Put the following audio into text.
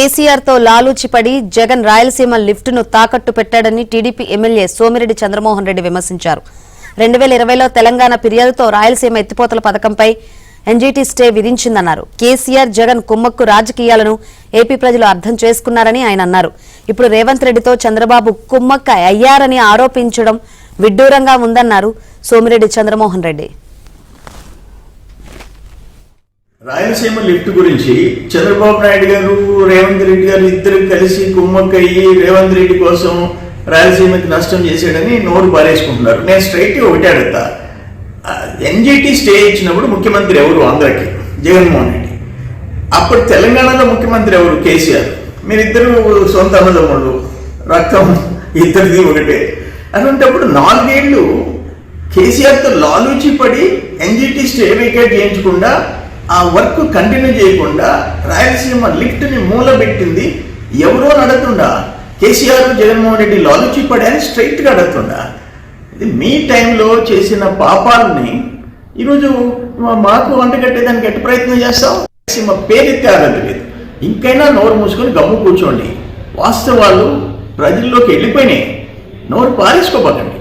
కేసీఆర్ తో లాలూచిపడి జగన్ రాయలసీమ లిఫ్ట్ ను తాకట్టు పెట్టాడని టీడీపీ ఎమ్మెల్యే సోమిరెడ్డి చంద్రమోహన్ రెడ్డి విమర్శించారు. 2020లో తెలంగాణ ఫిర్యాదుతో రాయలసీమ ఎత్తిపోతల పథకంపై ఎన్జీటీ స్టే విధించిందన్నారు. కేసీఆర్ జగన్ కుమ్మక్కు రాజకీయాలను ఏపీ ప్రజలు అర్థం చేసుకున్నారని ఆయన అన్నారు. ఇప్పుడు రేవంత్ రెడ్డితో చంద్రబాబు కుమ్మక్క అయ్యారని ఆరోపించడం విడ్డూరంగా ఉందన్నారు సోమిరెడ్డి చంద్రమోహన్ రెడ్డి. రాయలసీమ లిఫ్ట్ గురించి చంద్రబాబు నాయుడు గారు రేవంత్ రెడ్డి గారు ఇద్దరు కలిసి కుమ్మక్కయ్యి రేవంత్ రెడ్డి కోసం రాయలసీమకి నష్టం చేశాడని నోరు పారేసుకుంటున్నారు. నేను స్ట్రైట్ ఒకటే అడుగుతా, ఎన్జీటీ స్టే ఇచ్చినప్పుడు ముఖ్యమంత్రి ఎవరు? ఆంధ్రాకి జగన్మోహన్ రెడ్డి. అప్పుడు తెలంగాణలో ముఖ్యమంత్రి ఎవరు? కేసీఆర్. మీరిద్దరు సొంత అన్నదమ్ముళ్ళు, రక్తం ఇద్దరిది ఒకటే. అటువంటిప్పుడు 4 ఏళ్ళు కేసీఆర్తో లాలూచి పడి ఎన్జీటీ స్టే వేకేట్ చేయించకుండా ఆ వర్క్ కంటిన్యూ చేయకుండా రాయలసీమ లిఫ్ట్ని మూలబెట్టింది ఎవరో నడుతుండా? కేసీఆర్ జగన్మోహన్ రెడ్డి లాలూచి పడి అని స్ట్రైట్గా అడుగుతుండా? ఇది మీ టైంలో చేసిన పాపాలని ఈరోజు మాకు వంటగట్టేదానికి ఎట్ట ప్రయత్నం చేస్తాం? రాయలసీమ పేరెత్తే అర్హత లేదు. ఇంకైనా నోరు మూసుకొని గమ్ము కూర్చోండి. వాస్తవాలు ప్రజల్లోకి వెళ్ళిపోయినాయి. నోరు పారేసుకోబోకండి.